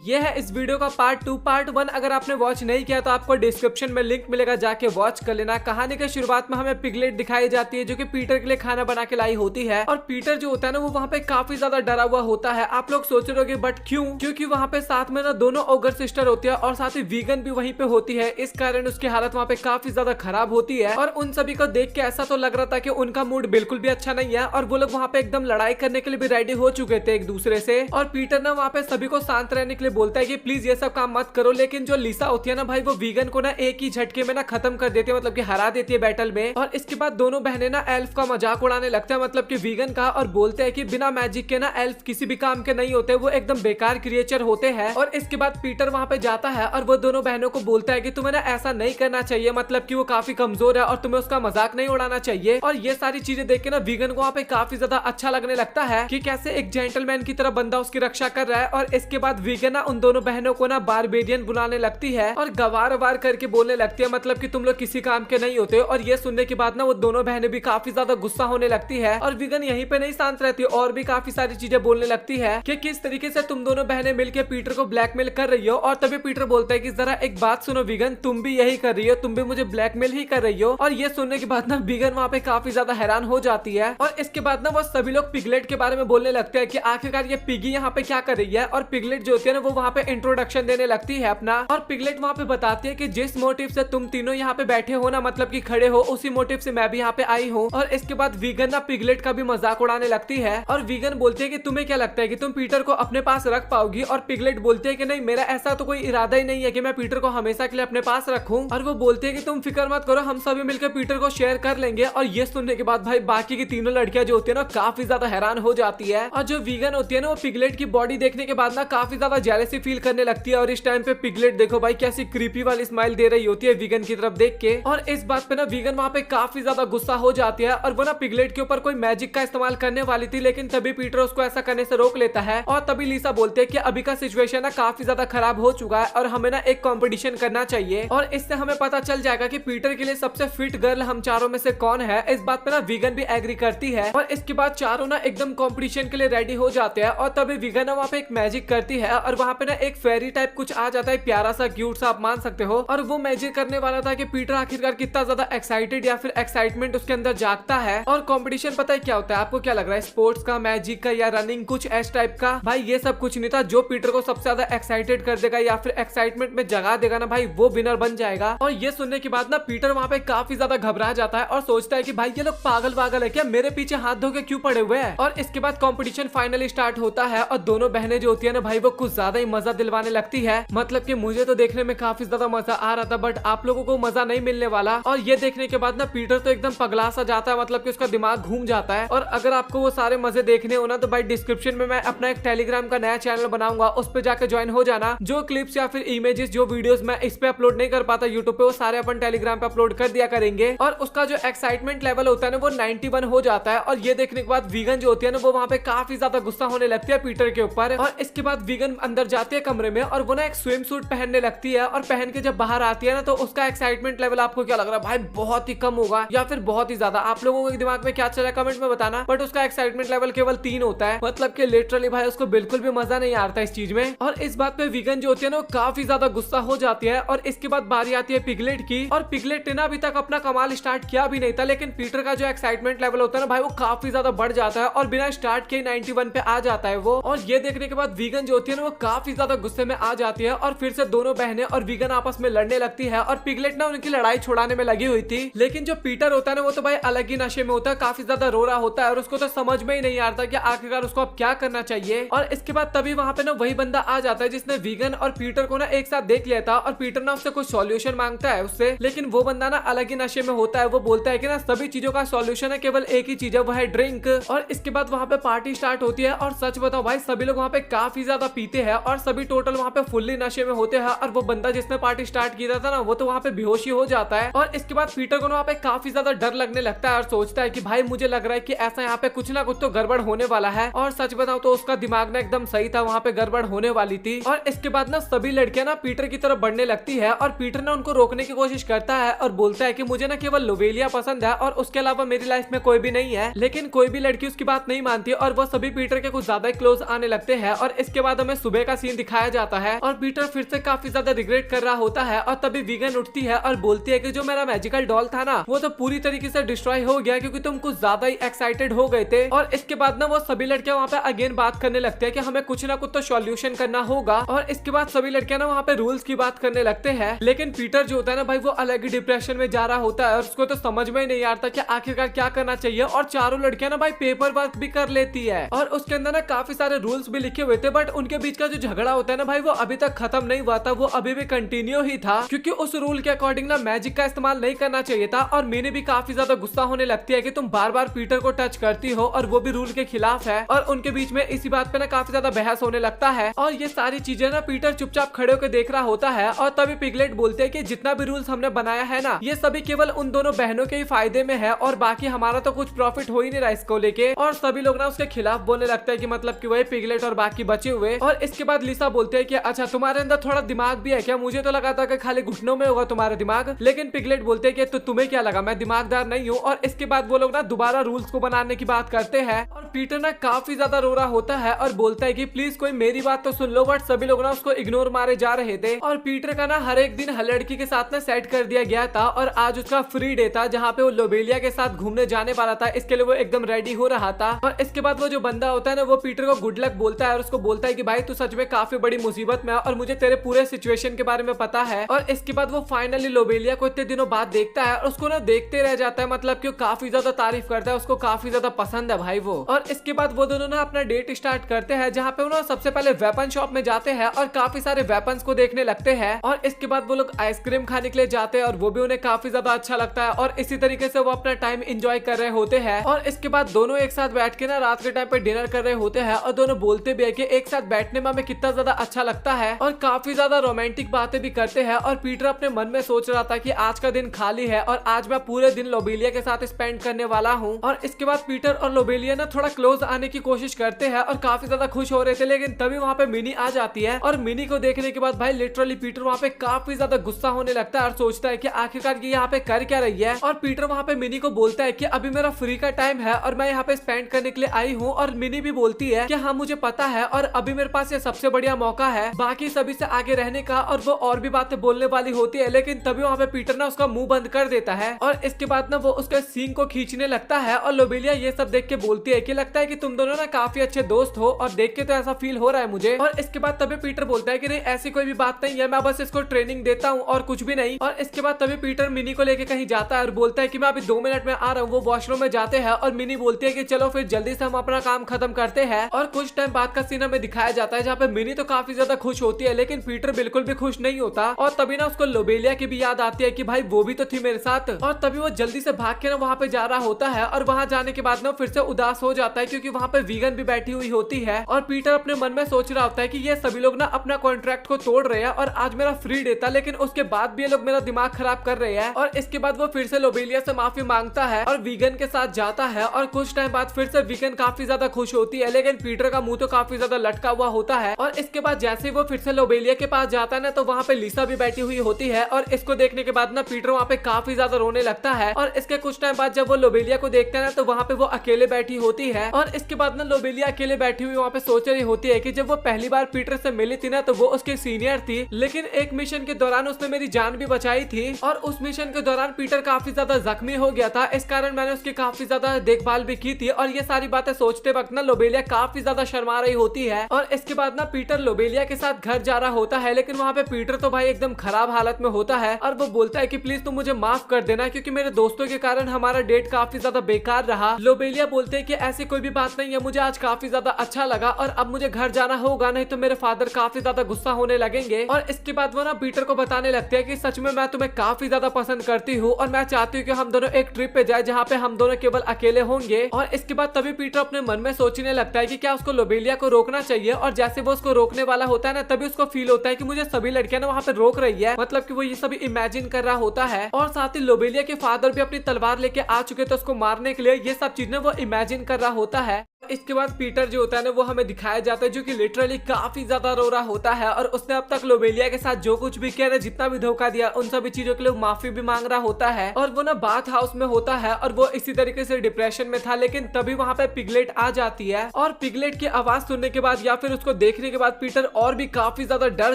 ये है इस वीडियो का पार्ट 2। पार्ट 1 अगर आपने वॉच नहीं किया तो आपको डिस्क्रिप्शन में लिंक मिलेगा, जाके वॉच कर लेना। कहानी के शुरुआत में हमें पिगलेट दिखाई जाती है जो कि पीटर के लिए खाना बना के लाई होती है, और पीटर जो होता है ना वो वहाँ पे काफी ज्यादा डरा हुआ होता है। आप लोग सोच रहे होगे बट क्यों? क्योंकि वहाँ पे साथ में ना दोनों ओगर सिस्टर होती है और साथ ही वीगन भी वहीं पे होती है। इस कारण उसकी हालत वहाँ पे काफी ज्यादा खराब होती है, और उन सभी को देख के ऐसा तो लग रहा था कि उनका मूड बिल्कुल भी अच्छा नहीं है, और वो लोग वहाँ पे एकदम लड़ाई करने के लिए भी रेडी हो चुके थे एक दूसरे से। और पीटर ना वहाँ पे सभी को शांत रहने के लिए बोलता है कि प्लीज ये सब काम मत करो, लेकिन जो लिसा होती है ना भाई, वो वीगन को ना एक ही झटके में ना खत्म कर देती है, मतलब कि हरा देती है बैटल में। और इसके बाद दोनों बहनें ना एल्फ का मजाक उड़ाने लगते हैं, मतलब कि वीगन का, और बोलते हैं कि बिना मैजिक के ना एल्फ किसी भी काम के नहीं होते, वो एकदम बेकार क्रिएचर होते हैं। और इसके बाद पीटर वहाँ पे जाता है और वो दोनों बहनों को बोलता है कि तुम्हें ना ऐसा नहीं करना चाहिए, मतलब कि वो काफी कमजोर है और तुम्हें उसका मजाक नहीं उड़ाना चाहिए। और ये सारी चीजें देख के ना वीगन को वहाँ पे काफी ज्यादा अच्छा लगने लगता है कि कैसे एक जेंटलमैन की तरह बंदा उसकी रक्षा कर रहा है। और इसके बाद वीगन ना उन दोनों बहनों को ना बारबेरियन बुलाने लगती है और गवार वार करके बोलने लगती है, मतलब कि तुम लोग किसी काम के नहीं होते। और ये सुनने के बाद ना वो दोनों बहनें भी काफी ज्यादा गुस्सा होने लगती है, और वीगन यहीं पे नहीं शांत रहती और भी काफी सारी चीजें बोलने लगती है कि किस तरीके से तुम दोनों बहनें मिलकर पीटर को ब्लैकमेल कर रही हो। और तभी पीटर बोलता है कि जरा एक बात सुनो वीगन, तुम भी यही कर रही हो, तुम भी मुझे ब्लैकमेल ही कर रही हो। और ये सुनने के बाद ना वीगन वहाँ पे काफी ज्यादा हैरान हो जाती है, और इसके बाद ना वो सभी लोग पिगलेट के बारे में बोलने लगते हैं कि आखिरकार ये पिगी यहाँ पे क्या कर रही है। और पिगलेट जो होती है ना वो वहाँ पे इंट्रोडक्शन देने लगती है अपना, और पिगलेट वहाँ पे बताती है कि जिस मोटिव से तुम तीनों यहाँ पे बैठे हो ना, मतलब कि खड़े हो, उसी मोटिव से मैं भी यहाँ पे आई हूँ। और इसके बाद वीगन ना पिगलेट का भी मजाक उड़ाने लगती है, और वीगन बोलती है कि तुम्हें क्या लगता है कि तुम पीटर को अपने पास रख पाओगी? और पिगलेट बोलती है कि नहीं, मेरा ऐसा तो कोई इरादा ही नहीं है कि मैं पीटर को हमेशा के लिए अपने पास रखूं। और वो बोलती है कि तुम फिक्र मत करो, हम सभी मिलकर पीटर को शेयर कर लेंगे। और ये सुनने के बाद भाई बाकी की तीनों लड़कियां जो होती है ना काफी ज्यादा हैरान हो जाती है, और जो वीगन होती है ना वो पिगलेट की बॉडी देखने के बाद ना काफी ज्यादा जेलसी फील करने लगती है। और इस टाइम पे पिगलेट देखो भाई कैसी क्रीपी वाली स्माइल दे रही होती है वीगन की तरफ देख के, और इस बात पे ना वीगन वहाँ पे काफी ज्यादा गुस्सा हो जाती है, और वो ना पिगलेट के ऊपर कोई मैजिक का इस्तेमाल करने वाली थी, लेकिन तभी पीटर उसको ऐसा करने से रोक लेता है। और तभी लिसा बोलते हैं कि अभी का सिचुएशन ना काफी ज्यादा खराब हो चुका है और हमें ना एक कंपटीशन करना चाहिए, और इससे हमें पता चल जाएगा कि पीटर के लिए सबसे फिट गर्ल हम चारों में से कौन है। इस बात पे ना वीगन भी एग्री करती है, और इसके बाद चारों ना एकदम कंपटीशन के लिए रेडी हो जाते हैं। और तभी वीगन ना वहाँ पे एक मैजिक करती है, और वहाँ पे ना एक फेरी टाइप कुछ आ जाता है, प्यारा सा क्यूट सा आप मान सकते हो। और वो मैजिक करने वाला था कि पीटर आखिरकार कितना ज्यादा एक्साइटेड या फिर एक्साइटमेंट उसके अंदर जागता है। और कंपटीशन पता है क्या होता है? आपको क्या लग रहा है, स्पोर्ट्स का, मैजिक का, या रनिंग, कुछ एस टाइप का? भाई ये सब कुछ नहीं था, जो पीटर को सबसे ज्यादा एक्साइटेड कर देगा या फिर एक्साइटमेंट में जगा देगा ना भाई, वो विनर बन जाएगा। और ये सुनने के बाद ना पीटर वहाँ पे काफी ज्यादा घबरा जाता है और सोचता है कि भाई ये लोग पागल वागल है क्या, मेरे पीछे हाथ धो के क्यों पड़े हुए हैं। और इसके बाद कंपटीशन फाइनली स्टार्ट होता है, और दोनों बहनें जो होती है ना भाई वो कुछ ज्यादा ही मजा दिलवाने लगती है, मतलब कि मुझे तो देखने में काफी ज्यादा मजा आ रहा था, बट आप लोगों को मजा नहीं मिलने वाला। और ये देखने के बाद ना पीटर तो एकदम पगला सा जाता है, मतलब कि उसका दिमाग घूम जाता है। और अगर आपको वो सारे मजे देखने हो ना तो भाई डिस्क्रिप्शन में मैं अपना एक टेलीग्राम का नया चैनल बनाऊंगा, उस पे जाकर ज्वाइन हो जाना। जो क्लिप्स या फिर इमेजेस, जो वीडियोस मैं इस पे अपलोड नहीं कर पाता यूट्यूब पे, वो सारे अपन टेलीग्राम पे अपलोड कर दिया करेंगे। और उसका जो एक्साइटमेंट लेवल होता है ना वो 91 हो जाता है। और ये देखने के बाद वीगन जो होती है ना वो वहाँ पे काफी ज्यादा गुस्सा होने लगती है पीटर के ऊपर। और इसके बाद वीगन अंदर जाती है कमरे में, और वो ना एक स्विम सूट पहनने लगती है, और पहन के जब बाहर आती है ना तो उसका एक्साइटमेंट लेवल आपको क्या लग रहा है भाई, बहुत ही कम होगा या फिर बहुत ही ज्यादा? आप लोगों के दिमाग में क्या चल रहा है कमेंट में बताना। बट उसका एक्साइटमेंट लेवल केवल 3 होता है, मतलब कि लिटरली भाई उसको बिल्कुल भी मजा नहीं आता इस चीज में। और इस बात पे वीगन जो होती है ना वो काफी ज्यादा गुस्सा हो जाती है। और इसके बाद बारी आती है पिगलेट की, और पिगलेट ने अभी तक अपना कमाल स्टार्ट किया भी नहीं था, लेकिन पीटर का जो एक्साइटमेंट लेवल होता है ना भाई वो काफी ज्यादा बढ़ जाता है, और बिना स्टार्ट के 91 पे आ जाता है वो। और ये देखने के बाद वीगन जो होती है ना वो काफी ज्यादा गुस्से में आ जाती है, और फिर से दोनों बहनें और वीगन आपस में लड़ने लगती है। और पिगलेट ना उनकी लड़ाई छुड़ाने में लगी हुई थी, लेकिन जो पीटर होता है ना वो तो भाई अलग ही नशे में होता है, काफी ज्यादा रो रहा होता है, और उसको तो समझ में ही नहीं आता कि आखिरकार उसको अब क्या करना चाहिए। और इसके बाद तभी वहाँ पे ना वही बंदा आ जाता है जिसने वीगन और पीटर को ना एक साथ देख लिया था, और पीटर ना उससे कुछ सॉल्यूशन मांगता है उससे, लेकिन वो बंदा ना अलग ही नशे में होता है। वो बोलता है कि ना सभी चीजों का सॉल्यूशन है केवल एक ही चीज है, वो है ड्रिंक। और इसके बाद वहाँ पे पार्टी स्टार्ट होती है, और सच बताओ भाई सभी लोग वहाँ पे काफी ज्यादा पीते हैं, और सभी टोटल वहाँ पे फुल्ली नशे में होते हैं। और वो बंदा जिसने पार्टी स्टार्ट किया था ना वो तो वहाँ पे बेहोशी हो जाता है। और इसके बाद पीटर को वहाँ पे काफी ज्यादा डर लगने लगता है, और सोचता है कि भाई मुझे लग रहा है कि ऐसा यहाँ पे कुछ ना कुछ तो गड़बड़ होने वाला है। और सच बताओ तो उसका दिमाग ना एकदम सही था, वहाँ पे गड़बड़ होने वाली थी। और इसके बाद ना सभी लड़कियां ना पीटर की तरफ बढ़ने लगती है, और पीटर ना उनको रोकने की कोशिश करता है, और बोलता है कि मुझे ना केवल लोवेलिया पसंद है, और उसके अलावा मेरी लाइफ में कोई भी नहीं है। लेकिन कोई भी लड़की उसकी बात नहीं मानती, और वो सभी पीटर के कुछ ज्यादा क्लोज आने लगते हैं। और इसके बाद हमें सुबह का सीन दिखाया जाता है और पीटर फिर से काफी ज्यादा रिग्रेट कर रहा होता है। और तभी वीगन उठती है और बोलती है कि जो मेरा मैजिकल डॉल था ना वो तो पूरी तरीके से डिस्ट्रॉय हो गया क्योंकि तुम कुछ ज्यादा ही एक्साइटेड हो गए थे। और इसके बाद ना वो सभी लड़कियां वहाँ पे अगेन बात करने लगते हैं कि हमें कुछ ना कुछ तो सॉल्यूशन करना होगा। और इसके बाद सभी लड़कियां ना वहाँ पे रूल्स की बात करने लगते हैं, लेकिन पीटर जो होता है ना भाई वो अलग ही डिप्रेशन में जा रहा होता है और उसको तो समझ में ही नहीं आता कि आखिरकार क्या करना चाहिए। और चारों लड़कियां ना भाई पेपर वर्क भी कर लेती है और उसके अंदर ना काफी सारे रूल्स भी लिखे हुए थे, बट उनके बीच का जो झगड़ा होता है ना भाई वो अभी तक खत्म नहीं हुआ था, वो अभी भी कंटिन्यू ही था क्योंकि उस रूल के अकॉर्डिंग ना मैजिक का इस्तेमाल नहीं करना चाहिए था। और मैंने भी काफी ज्यादा गुस्सा होने लगती है कि तुम बार बार पीटर को टच करती हो और वो भी रूल के खिलाफ है। और उनके बीच में इसी बात पे ना काफी ज्यादा बहस होने लगता है और ये सारी चीजें ना पीटर चुपचाप खड़े होकर देख रहा होता है। और तभी पिगलेट बोलते हैं कि जितना भी रूल्स हमने बनाया है ना ये सभी केवल उन दोनों बहनों के ही फायदे में है और बाकी हमारा तो कुछ प्रॉफिट हो ही नहीं रहा इसको लेके। और सभी लोग ना उसके खिलाफ बोलने लगता है कि मतलब कि वही पिगलेट और बाकी बचे हुए। और इसके बाद लिसा बोलते हैं कि अच्छा तुम्हारे अंदर थोड़ा दिमाग भी है क्या, मुझे तो लगा था कि खाली घुटनों में होगा तुम्हारा दिमाग। लेकिन पिगलेट बोलते हैं कि तो तुम्हें क्या लगा मैं दिमागदार नहीं हूँ। और इसके बाद वो लोग ना दोबारा रूल्स को बनाने की बात करते हैं और पीटर ना काफी ज्यादा रो रहा होता है और बोलता है कि प्लीज कोई मेरी बात तो सुन लो। बट सभी लोग ना उसको इग्नोर मारे जा रहे थे और पीटर का ना हर एक दिन हर लड़की के साथ ना सेट कर दिया गया था और आज उसका फ्री डे था जहाँ पे वो लोबेलिया के साथ घूमने जाने वाला था। इसके लिए वो एकदम रेडी हो रहा था। और इसके बाद वो जो बंदा होता है ना वो पीटर को गुड लक बोलता है और उसको बोलता है कि भाई तू सच में काफी बड़ी मुसीबत में है और मुझे तेरे पूरे सिचुएशन के बारे में पता है। और इसके बाद वो फाइनली लोबेलिया को इतने दिनों बाद देखता है और उसको ना देखते रह जाता है, मतलब कि वो काफी ज्यादा तारीफ करता है, उसको काफी ज्यादा पसंद है भाई वो। और इसके बाद वो दोनों ना अपना डेट स्टार्ट करते हैं जहाँ पे वो सबसे पहले वेपन शॉप में जाते हैं और काफी सारे वेपन्स को देखने लगते हैं। और इसके बाद वो लोग आइसक्रीम खाने के लिए जाते हैं और वो भी उन्हें काफी ज्यादा अच्छा लगता है और इसी तरीके से वो अपना टाइम एंजॉय कर रहे होते हैं। और इसके बाद दोनों एक साथ बैठ के ना रात के टाइम पे डिनर कर रहे होते हैं और दोनों बोलते भी है कि एक साथ बैठने में हमें कितना ज्यादा अच्छा लगता है और काफी ज्यादा रोमांटिक बातें भी करते हैं। और पीटर अपने मन में सोच रहा था कि आज का दिन खाली है और आज मैं पूरे दिन लोबेलिया के साथ स्पेंड करने वाला हूँ। और इसके बाद पीटर और लोबेलिया ना थोड़ा क्लोज आने की कोशिश करते हैं और काफी ज्यादा खुश हो रहे थे, लेकिन तभी वहाँ पे मिनी आ जाती है और मिनी को देखने के बाद भाई लिटरली पीटर वहाँ पे काफी ज्यादा गुस्सा होने लगता है और सोचता है कि आखिरकार ये यहाँ पे कर क्या रही है। और पीटर वहाँ पे मिनी को बोलता है कि अभी मेरा फ्री का टाइम है और मैं यहाँ पे स्पेंड करने के लिए आई हूँ। और मिनी भी बोलती है कि हाँ मुझे पता है और अभी मेरे पास ये सबसे बढ़िया मौका है बाकी सभी से आगे रहने का। और वो और भी बातें बोलने वाली होती है, लेकिन तभी वहाँ पे पीटर ना उसका मुंह बंद कर देता है और इसके बाद ना वो उसके सींग को खींचने लगता है। और लोबेलिया ये सब देख के बोलती है कि लगता है कि तुम दोनों ना काफी अच्छे दोस्त हो और देख के तो ऐसा फील हो रहा है मुझे। और इसके बाद तभी पीटर बोलता है कि नहीं ऐसी कोई भी बात नहीं है, मैं बस इसको ट्रेनिंग देता हूँ और कुछ भी नहीं। और इसके बाद तभी पीटर मिनी को लेके कहीं जाता है और बोलता है कि मैं अभी 2 मिनट में आ रहा हूँ। वो वॉशरूम में जाते हैं और मिनी बोलती है कि चलो फिर जल्दी से हम अपना काम खत्म करते हैं। और कुछ टाइम बाद का सीन हमें दिखाया जाता है जहाँ पे मिनी तो काफी ज्यादा खुश होती है, लेकिन पीटर बिल्कुल भी खुश नहीं होता। और तभी ना उसको लोबेलिया की भी याद आती है कि भाई वो भी तो थी मेरे साथ। और तभी वो जल्दी से भाग के ना वहाँ पे जा रहा होता है और वहाँ जाने के बाद ना फिर से उदास हो जाता है क्योंकि वहाँ पे वीगन भी बैठी हुई होती है। और पीटर अपने मन में सोच रहा होता है कि ये सभी लोग ना अपना कॉन्ट्रैक्ट को तोड़ रहे हैं और आज मेरा फ्री डे था, लेकिन उसके बाद भी ये लोग मेरा दिमाग खराब कर रहे हैं। और इसके बाद वो फिर से लोबेलिया से माफी मांगता है और वीगन के साथ जाता है। और कुछ टाइम बाद फिर से वीगन काफी ज्यादा खुश होती है, लेकिन पीटर का मुंह तो काफी ज्यादा लटका हुआ होता है। और इसके बाद जैसे ही वो फिर से लोबेलिया के पास जाता है ना तो वहाँ पे लिसा भी बैठी हुई होती है। और इसको देखने के बाद ना पीटर वहाँ पे काफी ज्यादा रोने लगता है। और इसके कुछ टाइम बाद जब वो लोबेलिया को देखता है ना तो वहाँ पे वो अकेले बैठी होती है। और इसके बाद ना लोबेलिया अकेले बैठी हुई वहाँ पे सोच रही होती है कि जब वो पहली बार पीटर से मिली थी ना तो वो उसके सीनियर थी, लेकिन एक मिशन के दौरान उसने मेरी जान भी बचाई थी और उस मिशन के दौरान पीटर काफी ज्यादा जख्मी हो गया था, इस कारण मैंने उसकी काफी ज्यादा देखभाल भी की थी। और ये सारी बातें सोचते वक्त ना लोबेलिया काफी ज्यादा शर्मा रही होती है। और इसके बाद ना पीटर लोबेलिया के साथ घर जा रहा होता है, लेकिन वहाँ पे पीटर तो भाई एकदम खराब हालत में होता है और वो बोलता है कि प्लीज तुम मुझे माफ कर देना क्योंकि मेरे दोस्तों के कारण हमारा डेट काफी ज्यादा बेकार रहा। लोबेलिया बोलते हैं कि ऐसी कोई भी बात नहीं है, मुझे आज काफी ज्यादा अच्छा लगा और अब मुझे घर जाना होगा, नहीं तो मेरे फादर काफी ज्यादा गुस्सा होने लगेंगे। और इसके बाद वो ना पीटर को बताने लगते हैं कि सच में मैं तुम्हें काफी ज्यादा पसंद करती हूँ और मैं चाहती हूँ कि हम दोनों एक ट्रिप पे जाए जहाँ पे हम दोनों केवल अकेले होंगे। और इसके बाद तभी पीटर अपने मन में सोचने लगता है कि क्या उसको लोबेलिया को रोकना चाहिए। और जैसे वो उसको रोकने वाला होता है ना तभी उसको फील होता है कि मुझे सभी लड़कियां ना वहाँ पे रोक रही है, मतलब कि वो ये सभी इमेजिन कर रहा होता है। और साथ ही लोबेलिया के फादर भी अपनी तलवार लेके आ चुके थे उसको मारने के लिए, ये सब चीजें वो इमेजिन कर रहा होता है। इसके बाद पीटर जो होता है ना वो हमें दिखाया जाता है जो कि लिटरली काफी ज्यादा रो रहा होता है और उसने अब तक लोबेलिया के साथ जो कुछ भी किया ना, जितना भी धोखा दिया, उन सभी चीजों के लिए माफी भी मांग रहा होता है। और वो ना बाथ हाउस में होता है और वो इसी तरीके से डिप्रेशन में था, लेकिन तभी वहां पे पिगलेट आ जाती है और पिगलेट की आवाज सुनने के बाद या फिर उसको देखने के बाद पीटर और भी काफी ज्यादा डर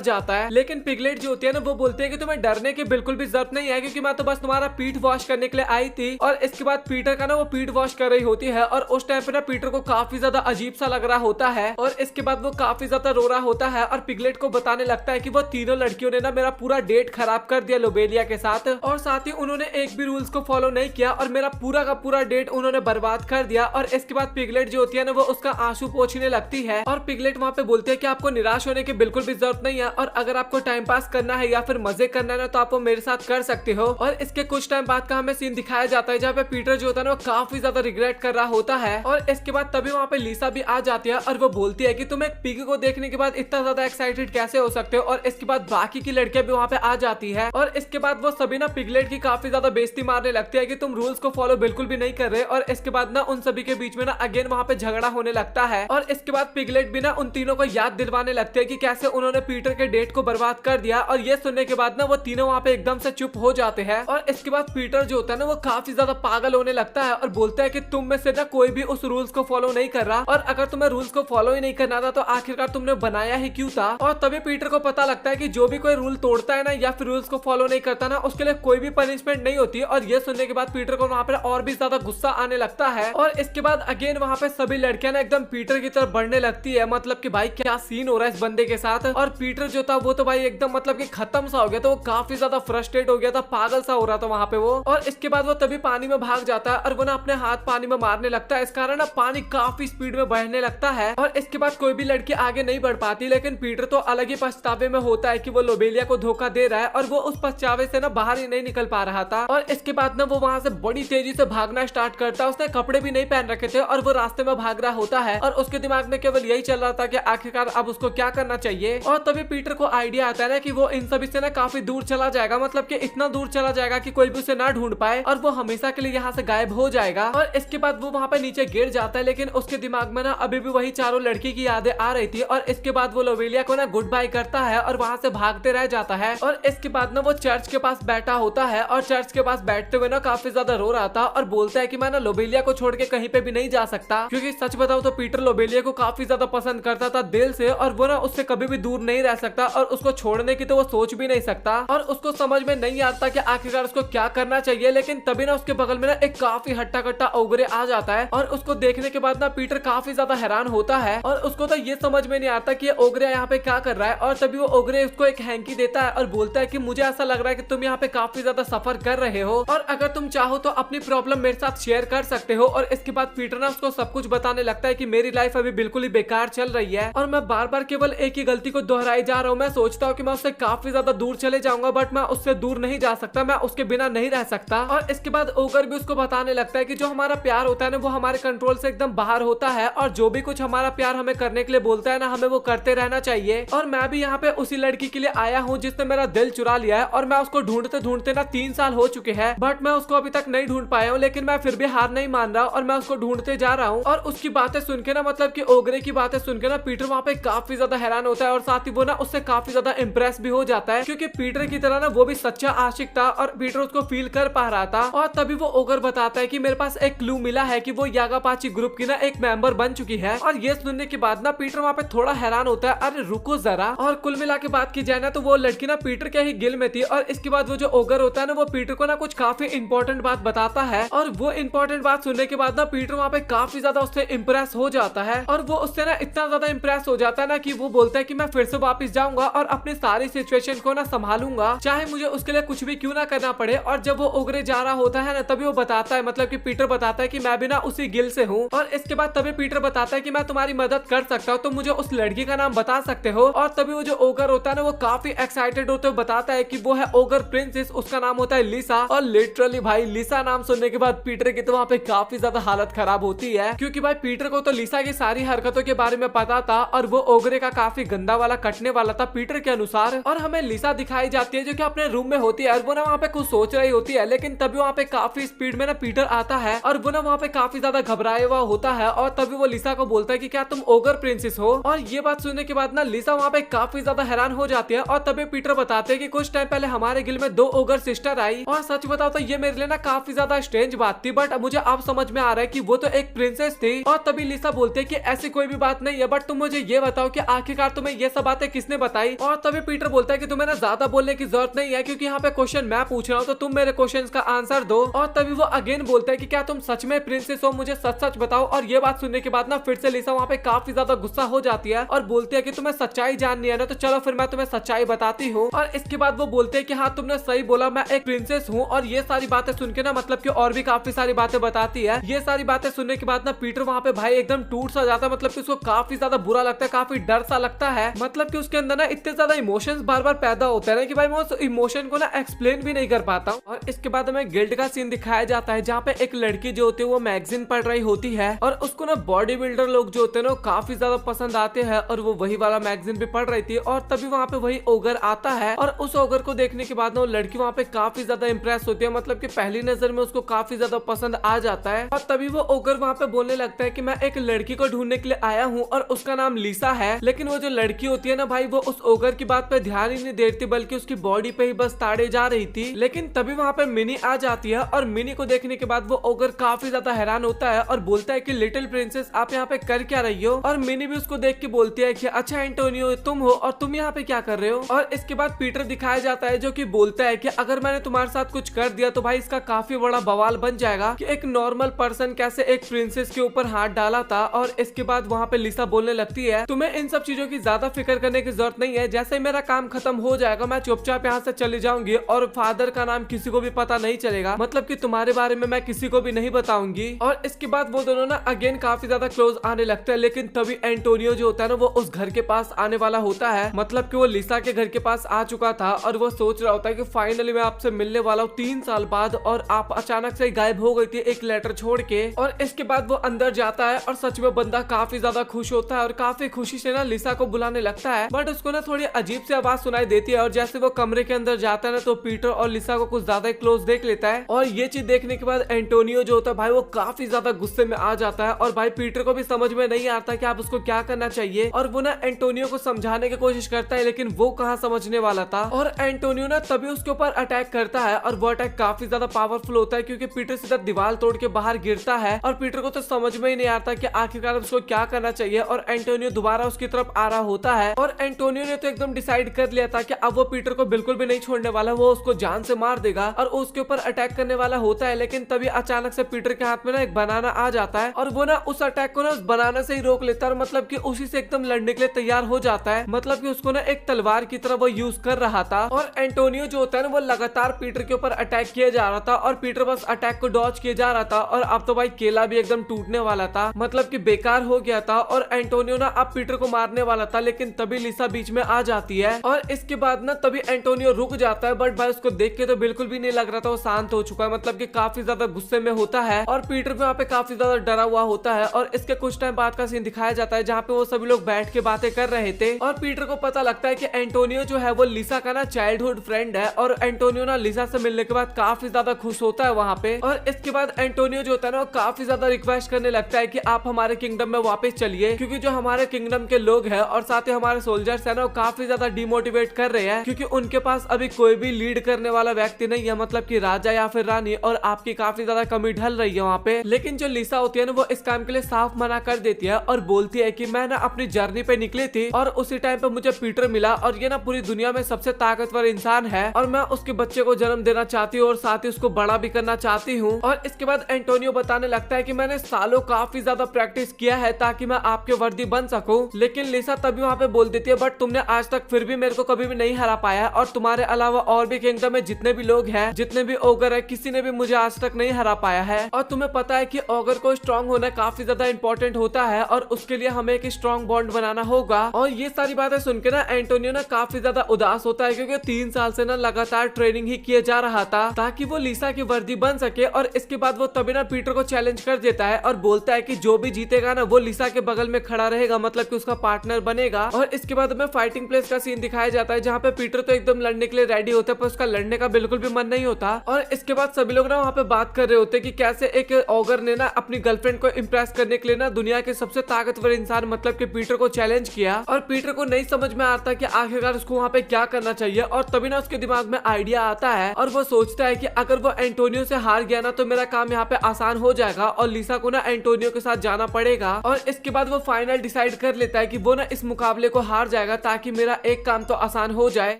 जाता है। लेकिन पिगलेट जो होती है ना वो बोलते हैं कि तुम्हें डरने की बिल्कुल भी जरूरत नहीं है, क्योंकि मैं तो बस तुम्हारा पीठ वॉश करने के लिए आई थी। और इसके बाद पीटर का ना वो पीठ वॉश कर रही होती है और उस टाइम पे ना पीटर को काफी ज्यादा अजीब सा लग रहा होता है और इसके बाद वो काफी ज्यादा रो रहा होता है और पिगलेट को बताने लगता है कि वो तीनों लड़कियों ने ना मेरा पूरा डेट खराब कर दिया लोबेलिया के साथ, और साथ ही उन्होंने एक भी रूल्स को फॉलो नहीं किया और मेरा पूरा का पूरा डेट उन्होंने बर्बाद कर दिया। और इसके बाद पिगलेट जो होती है ना वो उसका आंसू पोंछने लगती है और पिगलेट वहाँ पे बोलते हैं कि आपको निराश होने की बिल्कुल भी जरूरत नहीं है और अगर आपको टाइम पास करना है या फिर मजे करना है ना तो आप वो मेरे साथ कर सकते हो। और इसके कुछ टाइम बाद का हमें सीन दिखाया जाता है जहाँ पे पीटर जो होता है ना वो काफी ज्यादा रिग्रेट कर रहा होता है। और इसके बाद तभी वहाँ पे लिसा भी आ जाती है और वो बोलती है कि तुम एक पिगी को देखने के बाद इतना ज्यादा एक्साइटेड कैसे हो सकते हो। और इसके बाद बाकी की लड़कियां भी वहाँ पे आ जाती है और इसके बाद वो सभी ना पिगलेट की काफी ज्यादा बेइज्जती मारने लगती है कि तुम रूल्स को फॉलो बिल्कुल भी नहीं कर रहे। और इसके बाद ना उन सभी के बीच में ना अगेन वहाँ पे झगड़ा होने लगता है और इसके बाद पिगलेट भी ना उन तीनों को याद दिलवाने लगते हैं कि कैसे उन्होंने पीटर के डेट को बर्बाद कर दिया। और ये सुनने के बाद ना वो तीनों वहाँ पे एकदम से चुप हो जाते हैं और इसके बाद पीटर जो होता है ना वो काफी ज्यादा पागल होने लगता है और बोलता है कि तुम में से ना कोई भी उस रूल्स को फॉलो नहीं कर रहा, और अगर तुम्हें रूल्स को फॉलो ही नहीं करना था तो आखिरकार तुमने बनाया ही क्यों था। और तभी पीटर को पता लगता है कि जो भी कोई रूल तोड़ता है ना या फिर रूल्स को फॉलो नहीं करता ना उसके लिए कोई भी पनिशमेंट नहीं होती। और ये सुनने के बाद पीटर को वहाँ पर और भी ज्यादा गुस्सा आने लगता है और इसके बाद अगेन वहाँ पे सभी लड़कियां ना एकदम पीटर की तरफ बढ़ने लगती है, मतलब कि भाई क्या सीन हो रहा है इस बंदे के साथ। और पीटर जो था वो तो भाई एकदम मतलब कि खत्म सा हो गया था, वो काफी ज्यादा फ्रस्ट्रेट हो गया था, पागल सा हो रहा था वहाँ पे वो। और इसके बाद वो तभी पानी में भाग जाता है और वो ना अपने हाथ पानी में मारने लगता है, इस कारण ना पानी काफी स्पीड में बहने लगता है और इसके बाद कोई भी लड़की आगे नहीं बढ़ पाती। लेकिन पीटर तो अलग ही पछतावे में होता है कि वो लोबेलिया को धोखा दे रहा है और वो उस पछतावे से ना बाहर ही नहीं निकल पा रहा था। और इसके बाद ना वो वहाँ से बड़ी तेजी से भागना स्टार्ट करता है, उसने कपड़े भी नहीं पहन रखे थे और वो रास्ते में भाग रहा होता है और उसके दिमाग में केवल यही चल रहा था कि आखिरकार अब उसको क्या करना चाहिए। और तभी पीटर को आइडिया आता है ना कि वो इन सभी से ना काफी दूर चला जाएगा, मतलब कि इतना दूर चला जाएगा कि कोई भी उसे ना ढूंढ पाए और वो हमेशा के लिए यहाँ से गायब हो जाएगा। और इसके बाद वो वहाँ पे नीचे गिर जाता है, लेकिन उसके दिमाग में ना अभी भी वही चारों लड़की की यादें आ रही थी। और इसके बाद वो लोबेलिया को ना गुड बाय करता है और वहाँ से भागते रह जाता है। और इसके बाद ना वो चर्च के पास बैठा होता है और चर्च के पास बैठते हुए ना काफी ज्यादा रो रहा था और बोलता है कि मैं ना लोबेलिया को छोड़ के कहीं पे भी नहीं जा सकता, क्योंकि सच बताओ तो पीटर लोबेलिया को काफी ज्यादा पसंद करता था दिल से और वो ना उससे कभी भी दूर नहीं रह सकता और उसको छोड़ने की तो वो सोच भी नहीं सकता। और उसको समझ में नहीं आता कि आखिरकार उसको क्या करना चाहिए। लेकिन तभी ना उसके बगल में ना एक काफी हट्टा कट्टा ओगरे आ जाता है और उसको देखने के बाद ना पीटर काफी ज्यादा हैरान होता है और उसको तो ये समझ में नहीं आता कि ओगरे यहाँ पे क्या कर रहा है। और तभी वो ओगरे उसको एक हैंकी देता है और बोलता है कि मुझे ऐसा लग रहा है कि तुम यहाँ पे काफी ज्यादा सफर कर रहे हो और अगर तुम चाहो तो अपनी प्रॉब्लम मेरे साथ शेयर कर सकते हो। और इसके बाद पीटर ना उसको सब कुछ बताने लगता है कि मेरी लाइफ अभी बिल्कुल ही बेकार चल रही है और मैं बार बार केवल एक ही गलती को दोहराई जा रहा हूँ। मैं सोचता हूँ कि मैं उससे काफी ज्यादा दूर चले जाऊंगा, बट मैं उससे दूर नहीं जा सकता, मैं उसके बिना नहीं रह सकता। और इसके बाद ओगर भी उसको बताने लगता है कि जो हमारा प्यार होता है ना वो हमारे कंट्रोल से एकदम बाहर होता है और जो भी कुछ हमारा प्यार हमें करने के लिए बोलता है ना हमें वो करते रहना चाहिए। और मैं भी यहाँ पे उसी लड़की के लिए आया हूँ जिसने मेरा दिल चुरा लिया है और मैं उसको ढूंढते ढूंढते ना 3 साल हो चुके हैं, बट मैं उसको अभी तक नहीं ढूंढ पाया हूँ। लेकिन मैं फिर भी हार नहीं मान रहा और मैं उसको ढूंढते जा रहा हूँ। और उसकी बातें सुन के ना, मतलब कि ओगरे की बातें सुन के ना पीटर वहाँ पे काफी ज्यादा हैरान होता है और साथ ही वो ना उससे काफी ज्यादा इंप्रेस भी हो जाता है, क्योंकि पीटर की तरह ना वो भी सच्चा आशिक था और पीटर उसको फील कर पा रहा था। और तभी वो ओगर बताता है कि मेरे पास एक क्लू मिला है कि वो यागापाची ग्रुप की ना एक मेंबर बन चुकी है। और ये सुनने के बाद ना पीटर वहाँ पे थोड़ा हैरान होता है, अरे रुको जरा। और कुल मिला के बात की जाए ना तो वो लड़की ना पीटर के ही गिल में थी। और इसके बाद वो जो ओगर होता है ना वो पीटर को ना कुछ काफी इंपॉर्टेंट बात बताता है और वो इंपॉर्टेंट बात सुनने के बाद ना पीटर वहाँ पे काफी ज्यादा उससे इंप्रेस हो जाता है और वो उससे ना इतना ज्यादा इंप्रेस हो जाता है ना कि वो बोलता है कि मैं फिर से वापस जाऊंगा और अपनी सारी सिचुएशन को ना संभालूंगा, चाहे मुझे उसके लिए कुछ भी क्यों ना करना पड़े। और जब वो ओगरे जा रहा होता है ना तभी वो बताता है, मतलब कि पीटर बताता है कि मैं भी ना उसी गिल से हूँ। और इसके बाद तभी पीटर बताता है कि मैं तुम्हारी मदद कर सकता हूँ, तो मुझे उस लड़की का नाम बता सकते हो। और तभी वो जो ओगर होता है ना वो काफी एक्साइटेड होते हुए बताता है कि वो है ओगर प्रिंसेस, उसका नाम होता है लिसा। और लिटरली भाई लिसा नाम सुनने के बाद पीटर की तो वहाँ पे काफी ज्यादा हालत खराब होती है, क्योंकि भाई पीटर को तो लिसा की सारी हरकतों के बारे में पता था और वो ओगरे का काफी गंदा वाला कटने वाला था पीटर के अनुसार। और हमें लिसा दिखाई जाती है जो कि अपने रूम में होती है और वो ना वहाँ पे कुछ सोच रही होती है, लेकिन तभी वहाँ पे काफी स्पीड में ना पीटर आता है और वो ना वहाँ पे काफी ज्यादा घबराया हुआ होता है और तभी वो लिसा को बोलता है कि क्या तुम ओगर प्रिंसेस हो। और ये बात सुनने के बाद ना लिसा वहाँ पे काफी ज्यादा हैरान हो जाती है और तभी पीटर बताते हैं कि कुछ टाइम पहले हमारे गिल में 2 ओगर सिस्टर आई और सच बताओ तो ये मेरे लिए ना काफी ज्यादा स्ट्रेंज बात थी, बट मुझे अब समझ में आ रहा है कि वो तो एक प्रिंसेस थी। और तभी लिसा बोलते हैं कि ऐसी कोई भी बात नहीं है, बट तुम मुझे ये बताओ कि आखिरकार तुम्हें ये सब बातें किसने बताई। और तभी पीटर बोलता है कि तुम्हें ना ज्यादा बोलने की जरूरत नहीं है क्योंकि यहाँ पे क्वेश्चन मैं पूछ रहा हूँ तो तुम मेरे क्वेश्चन का आंसर दो। और तभी वो अगेन बोलता है कि क्या तुम सच में प्रिंसेस हो, मुझे सच सच बताओ। और ये बात सुनने के बाद ना फिर से लिसा वहाँ पे काफी ज्यादा गुस्सा हो जाती है और बोलती है कि तुम्हें सच्चाई जाननी है ना, तो चलो फिर मैं तुम्हें सच्चाई बताती हूँ। और इसके बाद वो बोलते हैं कि हाँ तुमने सही बोला, मैं एक प्रिंसेस हूँ। और ये सारी बातें सुन के ना मतलब कि और भी काफी सारी बातें बताती है। ये सारी बातें सुनने के बाद ना पीटर वहाँ पे भाई एकदम टूट सा जाता है, मतलब कि उसको काफी ज्यादा बुरा लगता है, काफी डर सा लगता है। मतलब कि उसके अंदर ना इतने ज्यादा इमोशंस बार बार पैदा होते हैं ना कि भाई मैं उस इमोशन को ना एक्सप्लेन भी नहीं कर पाता हूँ। और इसके बाद हमें गिल्ड का सीन दिखाया जाता है जहाँ पे एक लड़की जो होती है वो मैगजीन पढ़ रही होती है और उसको ना बॉडी बिल्डर लोग जो होते हैं ना काफी ज्यादा पसंद आते हैं और वो वही वाला मैगजीन भी पढ़ रही थी। और तभी वहाँ पे वही ओगर आता है और उस ओगर को देखने के बाद ना वो लड़की वहाँ पे काफी ज्यादा इंप्रेस होती है, मतलब कि पहली नजर में उसको काफी ज्यादा पसंद आ जाता है। और तभी वो ओगर वहाँ पे बोलने लगता है कि मैं एक लड़की को ढूंढने के लिए आया हूँ और उसका नाम लिसा है। लेकिन वो जो लड़की होती है ना भाई वो उस ओगर की बात पे ध्यान ही नहीं देती बल्कि उसकी बॉडी पे ही बस ताड़े जा रही थी। लेकिन तभी वहाँ पे मिनी आ जाती है और मिनी को देखने के बाद वो ओगर काफी ज्यादा हैरान होता है और बोलता है कि लिटिल प्रिंसेस आप यहाँ पे कर क्या रही हो। और मिनी भी उसको देख के बोलती है कि अच्छा एंटोनियो तुम हो और तुम यहाँ पे क्या कर रहे हो। और इसके बाद पीटर दिखाया जाता है जो कि बोलता है कि अगर मैंने तुम्हारे साथ कुछ कर दिया तो भाई इसका काफी बड़ा बवाल बन जाएगा कि एक नॉर्मल पर्सन कैसे एक प्रिंसेस के ऊपर हाथ डाला था। और इसके बाद वहाँ पे लिसा बोलने लगती है तुम्हें इन सब चीजों की ज्यादा फिक्र करने की जरूरत नहीं है, जैसे मेरा काम खत्म हो जाएगा मैं चुपचाप यहाँ से चली जाऊंगी और फादर का नाम किसी को भी पता नहीं चलेगा, मतलब कि तुम्हारे बारे में मैं किसी को भी नहीं बताऊंगी। और इसके बाद वो दोनों ना अगेन काफी ज्यादा क्लोज आने लगते हैं। लेकिन तभी एंटोनियो जो होता है ना वो उस घर के पास आने वाला होता है, मतलब कि वो लिसा के घर के पास आ चुका था और वो सोच रहा होता है कि फाइनली मैं आपसे मिलने वाला हूँ 3 साल बाद और आप अचानक से गायब हो गई थी एक लेटर छोड़ के। और इसके बाद वो अंदर जाता है और सच में बंदा काफी ज्यादा खुश होता है और काफी खुशी से ना लिसा को बुलाने लगता है, बट उसको ना थोड़ी अजीब सी आवाज सुनाई देती है। और जैसे वो कमरे के अंदर जाता है ना तो पीटर और लिसा को कुछ ज्यादा क्लोज देख लेता है। और ये चीज देखने के बाद एंटोनियो जो होता है भाई वो काफी ज्यादा गुस्से में आ जाता है और भाई पीटर को भी समझ में नहीं आता कि आप उसको क्या करना चाहिए। और वो ना एंटोनियो को समझाने की कोशिश करता है लेकिन वो कहाँ समझने वाला था। और एंटोनियो ना तभी उसके ऊपर अटैक करता है और वो अटैक काफी ज्यादा पावरफुल होता है क्योंकि पीटर सीधा दीवार तोड़ के बाहर गिरता है और पीटर को तो समझ में ही नहीं आता कि आखिरकार उसको क्या करना चाहिए। और एंटोनियो दोबारा उसकी तरफ आ रहा होता है और एंटोनियो ने तो एकदम डिसाइड कर लिया था कि अब वो पीटर को बिल्कुल भी नहीं छोड़ने वाला, वो उसको जान से मार देगा और उसके ऊपर अटैक करने वाला होता है। लेकिन तभी अचानक से पीटर के हाथ में ना एक बनाना आ जाता है और वो ना उस अटैक को ना उस बनाना से ही रोक लेता है, मतलब कि उसी से एकदम लड़ने के लिए तैयार हो जाता है, मतलब कि उसको ना एक तलवार की तरह वो यूज कर रहा था। और एंटोनियो जो होता है ना वो लगातार पीटर के ऊपर अटैक किया जा रहा था और पीटर बस अटैक को डॉज किए जा रहा था। और अब तो भाई केला भी एकदम टूटने वाला था, मतलब कि बेकार हो गया था। और एंटोनियो ना अब पीटर को मारने वाला था लेकिन तभी लिसा बीच में आ जाती है और इसके बाद ना तभी एंटोनियो रुक जाता है, बट भाई उसको देख के तो बिल्कुल भी नहीं लग रहा था वो शांत हो चुका है, मतलब कि काफी ज्यादा गुस्से में होता है। और पीटर भी वहाँ पे काफी ज्यादा डरा हुआ होता है। और इसके कुछ टाइम बाद का सीन दिखाया जाता है जहाँ पे वो सभी लोग बैठ के बातें कर रहे थे और पीटर को पता लगता है कि एंटोनियो जो है वो लिसा का ना चाइल्डहुड फ्रेंड है। और एंटोनियो ना लिसा से मिलने के बाद काफी ज्यादा खुश होता है वहाँ पे। और इसके बाद एंटोनियो जो होता है ना वो काफी ज्यादा रिक्वेस्ट करने लगता है कि आप हमारे किंगडम में वापस चलिए, क्योंकि जो हमारे किंगडम के लोग हैं और साथ ही हमारे सोल्जर्स है ना वो काफी ज्यादा डिमोटिवेट कर रहे हैं, क्योंकि उनके पास अभी कोई भी लीड करने वाला व्यक्ति नहीं है, मतलब कि राजा या फिर रानी, और आपकी काफी ज्यादा कमी ढल रही है वहाँ पे। लेकिन जो लिसा होती है ना वो इस काम के लिए साफ मना कर देती है और बोलती है कि मैं ना अपनी जर्नी पे निकली थी और उसी टाइम पे मुझे पीटर मिला और ये ना पूरी दुनिया में सबसे ताकतवर इंसान है और मैं उसके बच्चे को जन्म देना चाहती हूँ और साथ ही उसको बड़ा भी करना चाहती हूँ। और इसके बाद एंटोनियो बताने लगता है कि मैंने सालों काफी ज्यादा प्रैक्टिस किया है ताकि मैं आपके वर्दी बन सकूं। लेकिन लिसा तभी वहाँ पे बोल देती है बट तुमने आज तक फिर भी मेरे को कभी भी नहीं हरा पाया और तुम्हारे अलावा और भी किंगडम में जितने भी लोग हैं, जितने भी ओगर है, किसी ने भी मुझे आज तक नहीं हरा पाया है। और तुम्हें पता है कि ओगर को स्ट्रॉन्ग होना काफी ज्यादा इंपॉर्टेंट होता है और उसके लिए हमें एक स्ट्रॉन्ग बॉन्ड बनाना होगा। और ये सारी बातें सुनकर ना एंटोनियो ना काफी ज्यादा उदास होता है, क्योंकि 3 साल से ना लगातार ट्रेनिंग ही किए जा रहा था ताकि वो लिसा की वर्दी बन सके। और इसके बाद वो तभी ना पीटर को चैलेंज कर देता है और बोलता है कि जो भी जीतेगा ना वो लिसा के बगल में खड़ा रहेगा, मतलब कि उसका पार्टनर बनेगा। और इसके बाद हमें फाइटिंग प्लेस का सीन दिखाया जाता है जहाँ पे पीटर तो एकदम लड़ने के लिए रेडी होता है पर उसका लड़ने का बिल्कुल भी मन नहीं होता। और इसके बाद सभी लोग ना वहाँ पे बात कर रहे होते हैं कि कैसे एक ऑगर ने ना अपनी गर्लफ्रेंड को को इम्प्रेस करने के लिए ना दुनिया के सबसे ताकतवर इंसान मतलब कि पीटर को चैलेंज किया। और पीटर को नहीं समझ में आता कि आखिरकार उसको वहाँ पे क्या करना चाहिए। और तभी ना उसके दिमाग में आइडिया आता है और वो सोचता है कि अगर वो एंटोनियो से हार गया ना तो मेरा काम यहाँ पे आसान हो जाएगा और लिसा को ना एंटोनियो के साथ जाना पड़ेगा। और इसके बाद वो फाइनल डिसाइड कर लेता है कि वो ना इस मुकाबले को हार जाएगा ताकि मेरा एक काम तो आसान हो जाए।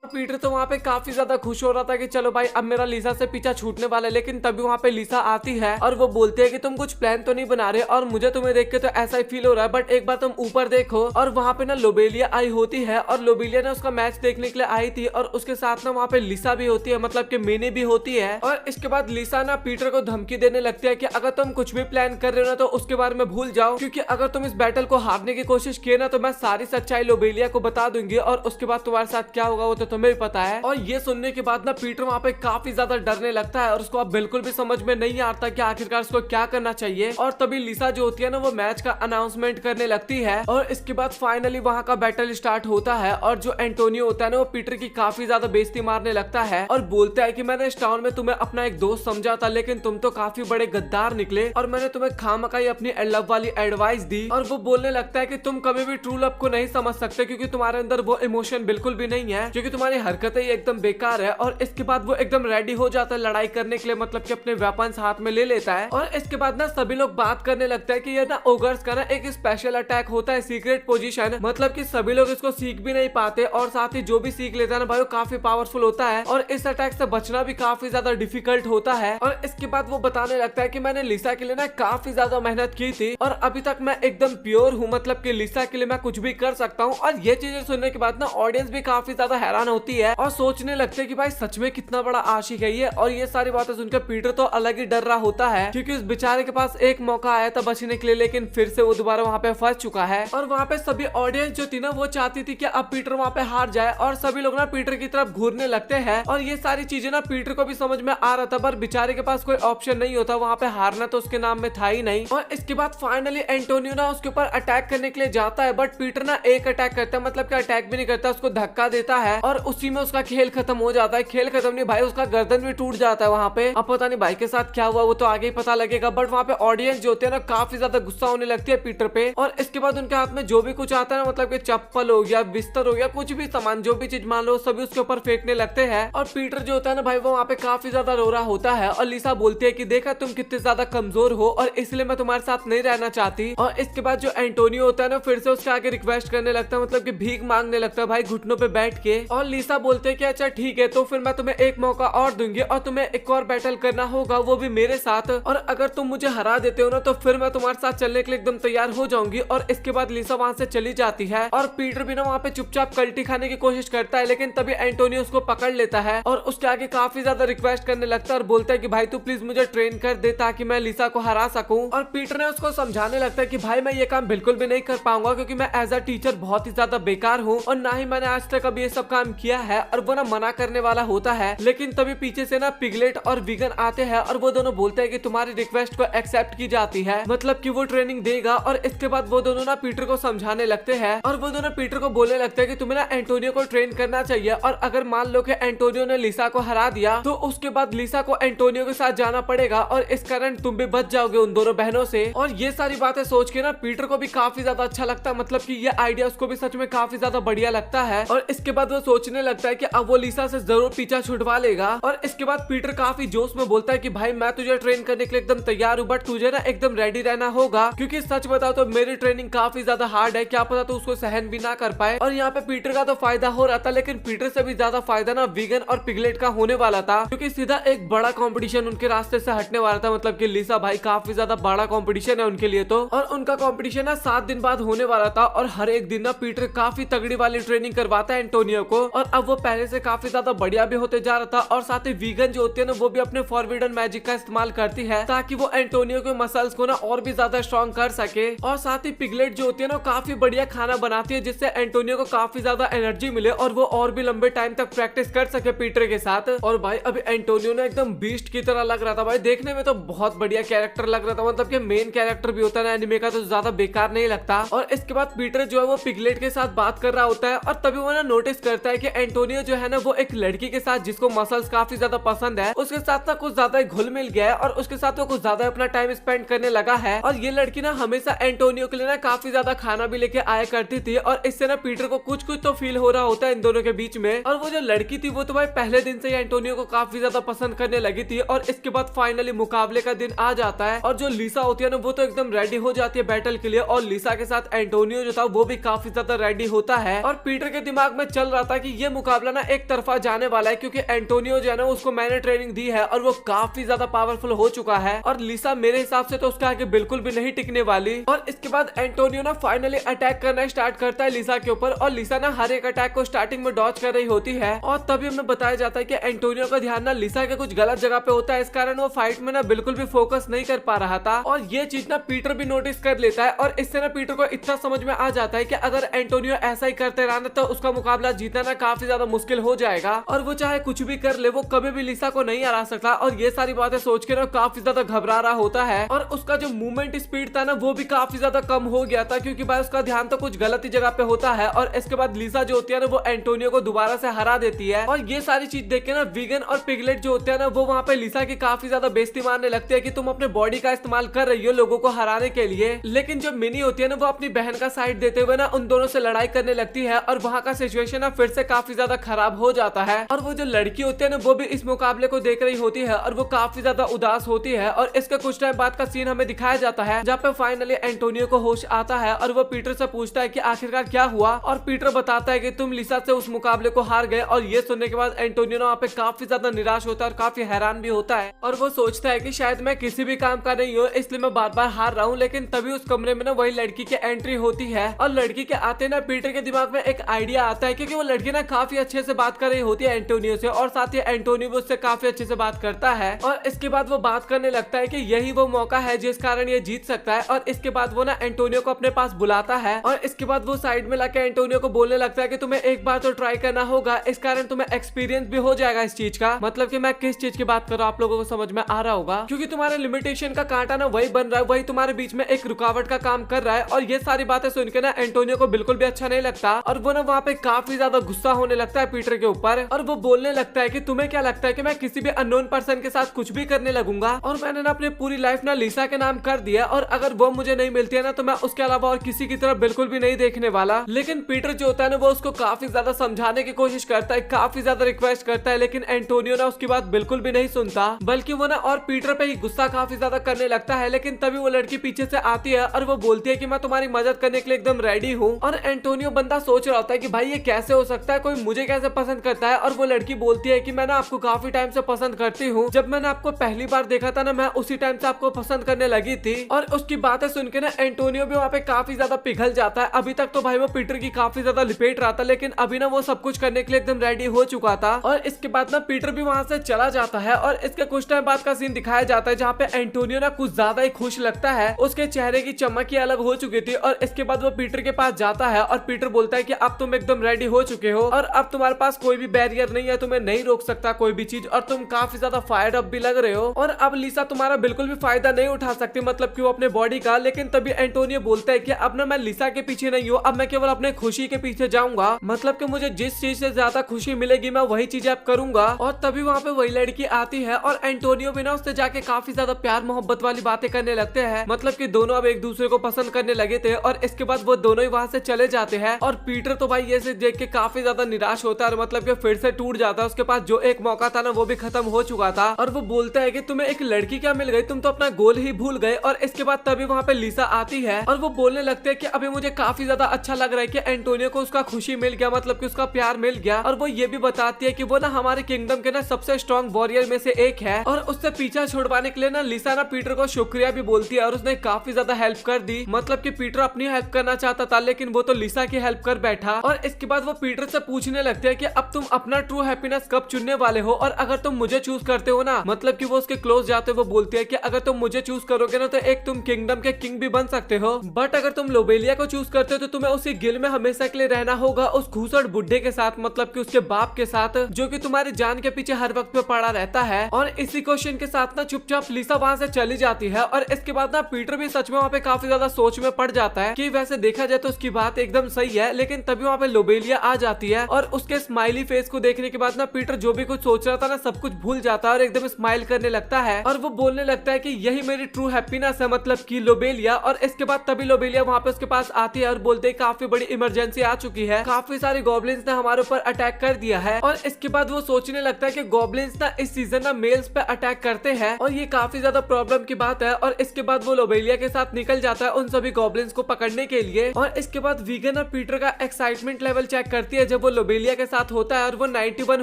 पीटर तो वहाँ पे काफी ज्यादा खुश हो रहा था कि चलो भाई अब मेरा लिसा से पीछा छूटने वाला है। लेकिन तभी वहाँ पे लिसा आती है और वो बोलते है कि तुम कुछ प्लान तो नहीं बना रहे और मुझे तुम्हें देख के तो ऐसा ही फील हो रहा है, बट एक बार तुम ऊपर देखो। और वहाँ पे ना लोबेलिया आई होती है और लोबेलिया ने उसका मैच देखने के लिए आई थी और उसके साथ ना वहाँ पे लिसा भी होती है, मतलब कि मैंने भी होती है। और इसके बाद लिसा ना पीटर को धमकी देने लगती है कि अगर तुम कुछ भी प्लान कर रहे हो ना तो उसके बारे में भूल जाओ, क्योंकि अगर तुम इस बैटल को हारने की कोशिश किए ना तो मैं सारी सच्चाई लोबेलिया को बता दूंगी और उसके बाद तुम्हारे साथ क्या होगा वो तो तुम्हें भी पता है। और ये सुनने के बाद ना पीटर वहाँ पे काफी ज्यादा डरने लगता है और उसको अब बिल्कुल भी समझ में नहीं आता कि आखिरकार उसको क्या करना चाहिए। और तभी लिसा जो होती है ना वो मैच का अनाउंसमेंट करने लगती है और इसके बाद फाइनली वहाँ का बैटल स्टार्ट होता है। और जो एंटोनियो होता है ना वो पीटर की काफी ज्यादा बेइज्जती मारने लगता है और बोलता है कि मैंने इस टाउन में तुम्हें अपना एक दोस्त समझा था लेकिन तुम तो काफी बड़े गद्दार निकले और मैंने तुम्हें खामखाई अपनी लव वाली एडवाइस दी। और वो बोलने लगता है कि तुम कभी भी ट्रू लव को नहीं समझ सकते क्योंकि तुम्हारे अंदर वो इमोशन बिल्कुल भी नहीं है, क्योंकि तुम्हारी हरकतें एकदम बेकार है। और इसके बाद वो एकदम रेडी हो जाता है लड़ाई करने के लिए, मतलब कि अपने वेपन्स हाथ में ले लेता है। और इसके बाद ना सभी लोग बात करने लगता है कि ये ना ओगर्स का ना एक स्पेशल अटैक होता है, सीक्रेट पोजीशन, मतलब कि सभी लोग इसको सीख भी नहीं पाते और साथ ही जो भी सीख लेता है ना भाई वो काफी पावरफुल होता है और इस अटैक से बचना भी काफी ज्यादा डिफिकल्ट होता है। और इसके बाद वो बताने लगता है कि मैंने लिसा के लिए ना काफी ज्यादा मेहनत की थी और अभी तक मैं एकदम प्योर हूँ, मतलब कि लिसा के लिए मैं कुछ भी कर सकता हूँ। और ये चीजें सुनने के बाद ना ऑडियंस भी काफी ज्यादा हैरान होती है और सोचने लगते हैं कि भाई सच में कितना बड़ा आशिक है ये। और ये सारी बातें सुनकर पीटर तो अलग ही डर रहा होता है क्योंकि उस बेचारे के पास एक मौका आया था बचने के लिए, लेकिन फिर से वो दोबारा वहाँ पे फंस चुका है। और वहाँ पे सभी ऑडियंस जो थी ना वो चाहती थी कि अब पीटर वहाँ पे हार जाए और सभी लोग ना पीटर की तरफ घूरने लगते हैं। और ये सारी चीजें ना पीटर को भी समझ में आ रहा था पर बेचारे के पास कोई ऑप्शन नहीं होता, वहाँ पे हारना तो उसके नाम में था ही नहीं। और इसके बाद फाइनली एंटोनियो ना उसके ऊपर अटैक करने के लिए जाता है बट पीटर ना एक अटैक करता है, मतलब कि अटैक भी नहीं करता, उसको धक्का देता है और उसी में उसका खेल खत्म हो जाता है। खेल खत्म नहीं भाई, उसका गर्दन भी टूट जाता है वहाँ पे। अब पता नहीं भाई के साथ क्या हुआ वो तो आगे ही पता लगेगा, बट वहाँ पे ऑडियंस जो होते हैं ना काफी ज्यादा गुस्सा होने लगती है पीटर पे। और इसके बाद उनके हाथ में जो भी कुछ आता है ना, मतलब कि चप्पल हो गया, बिस्तर हो गया, कुछ भी सामान जो भी चीज मान लो सभी उसके ऊपर फेंकने लगते हैं। और पीटर जो होता है ना भाई वो वहाँ पे काफी ज्यादा रो रहा होता है और लिसा बोलती है कि देखा तुम कितने ज्यादा कमजोर हो और इसलिए मैं तुम्हारे साथ नहीं रहना चाहती। और इसके बाद जो एंटोनियो होता है ना फिर से उसके आगे रिक्वेस्ट करने लगता है, मतलब कि भीख मांगने लगता है भाई घुटनों पे बैठ के। और लिसा बोलते हैं कि अच्छा ठीक है तो फिर मैं तुम्हें एक मौका और दूंगी और तुम्हें एक और बैटल करना होगा, वो भी मेरे साथ, और अगर तुम मुझे हरा देते हो ना तो फिर मैं तुम्हारे साथ चलने के लिए एकदम तैयार हो जाऊंगी। और इसके बाद लिसा वहाँ से चली जाती है और पीटर भी ना वहाँ पे चुपचाप कल्टी खाने की कोशिश करता है, लेकिन तभी एंटोनियो उसको पकड़ लेता है और उसके आगे काफी ज्यादा रिक्वेस्ट करने लगता है और बोलता है कि भाई तू प्लीज मुझे ट्रेन कर दे ताकि मैं लिसा को हरा सकूं। और पीटर ने उसको समझाने लगता है कि भाई मैं ये काम बिल्कुल भी नहीं कर पाऊंगा क्योंकि मैं एज अ टीचर बहुत ही ज्यादा बेकार हूँ और ना ही मैंने आज तक अभी ये सब काम किया है। और वो ना मना करने वाला होता है, लेकिन तभी पीछे से ना पिगलेट और विगन आते हैं और वो दोनों बोलते हैं कि तुम्हारी रिक्वेस्ट को एक्सेप्ट की जाती है, मतलब कि वो ट्रेनिंग देगा। और इसके बाद वो दोनों ना पीटर को समझाने लगते हैं और वो दोनों पीटर को बोलने लगते हैं कि तुम्हें ना एंटोनियो को ट्रेन करना चाहिए और अगर मान लो कि एंटोनियो ने लिसा को हरा दिया तो उसके बाद लिसा को एंटोनियो के साथ जाना पड़ेगा और इस कारण तुम भी बच जाओगे उन दोनों बहनों से। और ये सारी बातें सोच के ना पीटर को भी काफी ज्यादा अच्छा लगता है, मतलब कि ये आइडिया उसको भी सच में काफी ज्यादा बढ़िया लगता है। और इसके बाद वो सोचने लगता है कि अब वो लिसा से जरूर पीछा छुड़वा लेगा। और इसके बाद पीटर काफी जोश में बोलता है कि भाई मैं तुझे ट्रेन करने के लिए एकदम तैयार हूँ, बट तुझे ना एकदम रेडी रहना होगा क्योंकि सच बताओ तो मेरी ट्रेनिंग काफी ज्यादा हार्ड है, क्या पता तो उसको सहन भी ना कर पाए। और यहाँ पे पीटर का तो फायदा हो रहा था, लेकिन पीटर से भी ज्यादा फायदा ना विगन और पिगलेट का होने वाला था क्योंकि सीधा एक बड़ा कंपटीशन उनके रास्ते से हटने वाला था, मतलब कि लिसा भाई काफी ज्यादा बड़ा कंपटीशन है उनके लिए तो। और उनका कंपटीशन ना 7 दिन बाद होने वाला था और हर एक दिन ना पीटर काफी तगड़ी वाली ट्रेनिंग करवाता है एंटोनियो को और अब वो पहले से काफी ज्यादा बढ़िया भी होते जा रहा था। और साथ ही वीगन जो होती है ना वो भी अपने फॉरबिडन मैजिक का इस्तेमाल करती है ताकि वो एंटोनियो के मसल्स को ना और भी ज्यादा स्ट्रॉन्ग कर सके। और साथ ही पिगलेट जो होती है ना काफी बढ़िया खाना बनाती है जिससे एंटोनियो को काफी ज्यादा एनर्जी मिले और वो और भी लंबे टाइम तक प्रैक्टिस कर सके पीटर के साथ। और भाई अभी एंटोनियो ने एकदम बीस्ट की तरह लग रहा था भाई, देखने में तो बहुत बढ़िया कैरेक्टर लग रहा था, मतलब कि मेन कैरेक्टर भी होता है ना एनिमे का तो ज्यादा बेकार नहीं लगता। और इसके बाद पीटर जो है वो पिगलेट के साथ बात कर रहा होता है और तभी वो ना नोटिस करता है कि कि एंटोनियो जो है ना वो एक लड़की के साथ जिसको मसल्स काफी ज्यादा पसंद है उसके साथ ना कुछ ज्यादा घुल मिल गया है और उसके साथ वो कुछ ज्यादा अपना टाइम स्पेंड करने लगा है। और ये लड़की ना हमेशा एंटोनियो के लिए ना काफी ज्यादा खाना भी लेके आया करती थी और इससे ना पीटर को कुछ कुछ तो फील हो रहा होता है इन दोनों के बीच में। और वो जो लड़की थी वो तो भाई पहले दिन से ही एंटोनियो को काफी ज्यादा पसंद करने लगी थी। और इसके बाद फाइनली मुकाबले का दिन आ जाता है और जो लिसा होती है ना वो तो एकदम रेडी हो जाती है बैटल के लिए और लिसा के साथ एंटोनियो जो था वो भी काफी ज्यादा रेडी होता है। और पीटर के दिमाग में चल रहा था कि ये मुकाबला ना एक तरफा जाने वाला है क्योंकि एंटोनियो जो है ना उसको मैंने ट्रेनिंग दी है और वो काफी ज्यादा पावरफुल हो चुका है और लिसा मेरे हिसाब से तो उसके आगे बिल्कुल भी नहीं टिकने वाली। और इसके बाद एंटोनियो ना फाइनली अटैक करना स्टार्ट करता है लिसा के ऊपर और लिसा ना हर एक अटैक को स्टार्टिंग में डॉज कर रही होती है। और तभी हमें बताया जाता है कि एंटोनियो का ध्यान ना लिसा के कुछ गलत जगह पे होता है, इस कारण वो फाइट में ना बिल्कुल भी फोकस नहीं कर पा रहा था। और ये चीज ना पीटर भी नोटिस कर लेता है और इससे ना पीटर को इतना समझ में आ जाता है कि अगर एंटोनियो ऐसा ही करते रहा तो उसका मुकाबला जीतना ना काफी ज्यादा मुश्किल हो जाएगा और वो चाहे कुछ भी कर ले वो कभी भी लिसा को नहीं हरा सकता। और ये सारी बातें सोच के ना काफी ज्यादा घबरा रहा होता है और उसका जो मूवमेंट स्पीड था ना वो भी काफी ज्यादा कम हो गया था क्योंकि भाई उसका ध्यान तो कुछ गलत ही जगह पे होता है। और इसके बाद लिसा जो होती है ना वो एंटोनियो को दोबारा से हरा देती है। और ये सारी चीज देख के ना विगन और पिगलेट जो होते हैं ना वो वहाँ पे लिसा की काफी ज्यादा बेइज्जती मारने लगते हैं कि तुम अपने बॉडी का इस्तेमाल कर रही हो लोगों को हराने के लिए। लेकिन जो मिनी होती है ना वो अपनी बहन का साइड देते हुए ना उन दोनों से लड़ाई करने लगती है और वहाँ का सिचुएशन ना फिर से काफी ज्यादा खराब हो जाता है। और वो जो लड़की होती है ना वो भी इस मुकाबले को देख रही होती है और वो काफी ज्यादा उदास होती है। और इसके कुछ टाइम बाद का सीन हमें दिखाया जाता है जहाँ पे फाइनली एंटोनियो को होश आता है और वो पीटर से पूछता है कि आखिरकार क्या हुआ। और पीटर बताता है कि तुम लिसा से उस मुकाबले को हार गए। और ये सुनने के बाद एंटोनियो वहाँ पे काफी ज्यादा निराश होता है और काफी हैरान भी होता है और वो सोचता है कि शायद मैं किसी भी काम का नहीं हूँ इसलिए मैं बार बार हार रहा हूँ। लेकिन तभी उस कमरे में ना वही लड़की की एंट्री होती है और लड़की के आते ना पीटर के दिमाग में एक आइडिया आता है क्योंकि वो लड़की ना काफी अच्छे से बात कर रही होती है एंटोनियो से और साथ ही एंटोनियो भी उससे काफी अच्छे से बात करता है। और इसके बाद वो बात करने लगता है कि यही वो मौका है जिस कारण ये जीत सकता है। और इसके बाद वो ना एंटोनियो को अपने पास बुलाता है और इसके बाद वो साइड में लाके एंटोनियो को बोलने लगता है कि तुम्हें एक बार तो ट्राई करना होगा, इस कारण तुम्हें एक्सपीरियंस भी हो जाएगा इस चीज का। मतलब कि मैं किस चीज की बात कर रहा हूँ आप लोगों को समझ में आ रहा होगा क्योंकि तुम्हारे लिमिटेशन का कांटा ना वही बन रहा है, वही तुम्हारे बीच में एक रुकावट का काम कर रहा है। और ये सारी बातें सुन के ना एंटोनियो को बिल्कुल भी अच्छा नहीं लगता और वो ना वहाँ पे काफी ज्यादा गुस्सा होने लगता है पीटर के ऊपर और वो बोलने लगता है कि तुम्हें क्या लगता है कि मैं किसी भी अननोन पर्सन के साथ कुछ भी करने लगूंगा और मैंने ना अपनी पूरी लाइफ ना लिसा के नाम कर दिया और अगर वो मुझे नहीं मिलती है ना तो मैं उसके अलावा और किसी की तरफ बिल्कुल भी नहीं देखने वाला। लेकिन पीटर जो होता है ना वो उसको काफी ज्यादा समझाने की कोशिश करता है, काफी ज्यादा रिक्वेस्ट करता है, लेकिन एंटोनियो ना उसकी बात बिल्कुल भी नहीं सुनता बल्कि वो ना और पीटर पे ही गुस्सा काफी ज्यादा करने लगता है। लेकिन तभी वो लड़की पीछे से आती है और वो बोलती है कि मैं तुम्हारी मदद करने के लिए एकदम रेडी हूँ। और एंटोनियो बंदा सोच रहा होता है कि भाई ये कैसे हो सकता है, कोई मुझे कैसे पसंद करता है। और वो लड़की बोलती है कि मैं ना आपको काफी टाइम से पसंद करती हूँ, जब मैंने आपको पहली बार देखा था ना मैं उसी टाइम से आपको पसंद करने लगी थी। और उसकी बातें सुन के ना एंटोनियो भी वहाँ पे काफी ज्यादा पिघल जाता है। अभी तक तो भाई वो पीटर की काफी ज्यादा लिपेट रहा था लेकिन अभी ना वो सब कुछ करने के लिए एकदम रेडी हो चुका था। और इसके बाद ना पीटर भी वहाँ से चला जाता है और इसके कुछ टाइम बाद का सीन दिखाया जाता है जहाँ पे एंटोनियो ना कुछ ज्यादा ही खुश लगता है, उसके चेहरे की चमक ही अलग हो चुकी थी। और इसके बाद वो पीटर के पास जाता है और पीटर बोलता है कि अब तुम एकदम रेडी हो चुके हो और अब तुम्हारे पास कोई भी बैरियर नहीं है, तुम्हें नहीं रोक सकता कोई भी चीज और तुम काफी ज्यादा फायर्ड अप भी लग रहे हो और अब लिसा तुम्हारा बिल्कुल भी फायदा नहीं उठा सकती, मतलब कि वो अपने बॉडी का। लेकिन तभी एंटोनियो बोलता है कि अब ना मैं लिसा के पीछे नहीं हूँ, अब मैं केवल अपने खुशी के पीछे जाऊंगा, मतलब कि मुझे जिस चीज से ज्यादा खुशी मिलेगी मैं वही चीज अब करूंगा। और तभी वहाँ पे वही लड़की आती है और एंटोनियो भी ना उससे जाके काफी ज्यादा प्यार मोहब्बत वाली बातें करने लगते हैं, मतलब कि दोनों अब एक दूसरे को पसंद करने लगे थे। और इसके बाद वो दोनों ही वहाँ से चले जाते हैं और पीटर तो भाई ये से देख के काफी ज्यादा निराश होता है और मतलब कि फिर से टूट जाता है। उसके पास जो एक मौका था ना वो भी खत्म हो चुका था और वो बोलता है कि तुम्हें एक लड़की क्या मिल गई, तुम तो अपना गोल ही भूल गए। और इसके बाद तभी वहाँ पे लिसा आती है और वो बोलने लगते हैं कि अभी मुझे काफी ज्यादा अच्छा लग रहा है कि एंटोनियो को उसका खुशी मिल गया, मतलब कि उसका प्यार मिल गया। और वो ये भी बताती है कि वो ना हमारे किंगडम के ना सबसे स्ट्रॉन्ग वॉरियर में से एक है और उससे पीछा छुड़वाने के लिए ना लिसा ना पीटर को शुक्रिया भी बोलती है और उसने काफी ज्यादा हेल्प कर दी, मतलब कि पीटर अपनी हेल्प करना चाहता था लेकिन वो तो लिसा की हेल्प कर बैठा। और इसके बाद वो पीटर से पूछने लगते हैं कि अब तुम अपना ट्रू हैप्पीनेस कब चुनने वाले हो और अगर तुम मुझे चूज करते हो ना, मतलब कि वो उसके क्लोज जाते वो बोलती है कि अगर तुम मुझे चूज करोगे ना तो एक तुम किंगडम के किंग भी बन सकते हो, बट अगर तुम लोबेलिया को चूज करते हो तो तुम्हें उसी गिल में हमेशा के लिए रहना होगा उस घूसड़ बुड्ढे के साथ, मतलब कि उसके बाप के साथ जो कि तुम्हारी जान के पीछे हर वक्त पे पड़ा रहता है। और इसी क्वेश्चन के साथ ना चुपचाप लिसा वहाँ से चली जाती है और इसके बाद ना पीटर भी सच में वहाँ पे काफी ज्यादा सोच में पड़ जाता है कि वैसे देखा जाए तो उसकी बात एकदम सही है। लेकिन तभी वहाँ पे लोबेलिया आ जाती है है और उसके स्माइली फेस को देखने के बाद ना पीटर जो भी कुछ सोच रहा था ना सब कुछ भूल जाता है और एकदम स्माइल करने लगता है और वो बोलने लगता है कि यही मेरी ट्रू हैप्पीनेस है, मतलब कि लोबेलिया। और इसके बाद तभी लोबेलिया वहाँ पे उसके पास आती है और बोलते हैं काफी बड़ी इमरजेंसी आ चुकी है, काफी सारे गॉब्लिन्स ने हमारे ऊपर अटैक कर दिया है। और इसके बाद वो सोचने लगता है कि गॉब्लिन्स ना इस सीजन ना मेल्स पे अटैक करते हैं और ये काफी ज्यादा प्रॉब्लम की बात है। और इसके बाद वो लोबेलिया के साथ निकल जाता है उन सभी गॉब्लिन्स को पकड़ने के लिए। और इसके बाद वीगन और पीटर का एक्साइटमेंट लेवल चेक करती है जब वो लोबेलिया के साथ होता है और वो 91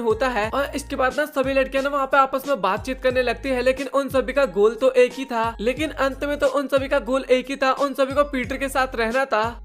होता है। और इसके बाद ना सभी लड़कियां ना वहाँ पे आपस में बातचीत करने लगती है, लेकिन उन सभी का गोल तो एक ही था। लेकिन अंत में तो उन सभी का गोल एक ही था, उन सभी को पीटर के साथ रहना था।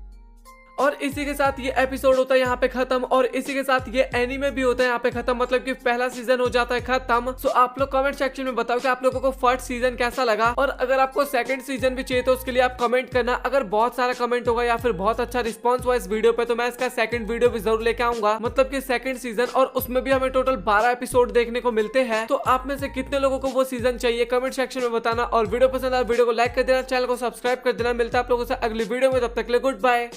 और इसी के साथ ये एपिसोड होता है यहाँ पे खत्म और इसी के साथ ये एनीमे भी होता है यहाँ पे खत्म, मतलब कि पहला सीजन हो जाता है खत्म। सो आप लोग कमेंट सेक्शन में बताओ कि आप लोगों को फर्स्ट सीजन कैसा लगा और अगर आपको सेकंड सीजन भी चाहिए तो उसके लिए आप कमेंट करना। अगर बहुत सारा कमेंट होगा या फिर बहुत अच्छा रिस्पॉन्स हुआ इस वीडियो पे तो मैं इसका सेकंड वीडियो भी जरूर लेके आऊंगा, मतलब कि सेकंड सीजन, और उसमें भी हमें टोटल 12 एपिसोड देखने को मिलते हैं। तो आप में से कितने लोगों को वो सीजन चाहिए कमेंट सेक्शन में बताना। और वीडियो पसंद आया वीडियो को लाइक कर देना, चैनल को सब्सक्राइब कर देना। मिलता है आप लोगों से अगली वीडियो में, तब तक के लिए गुड बाय।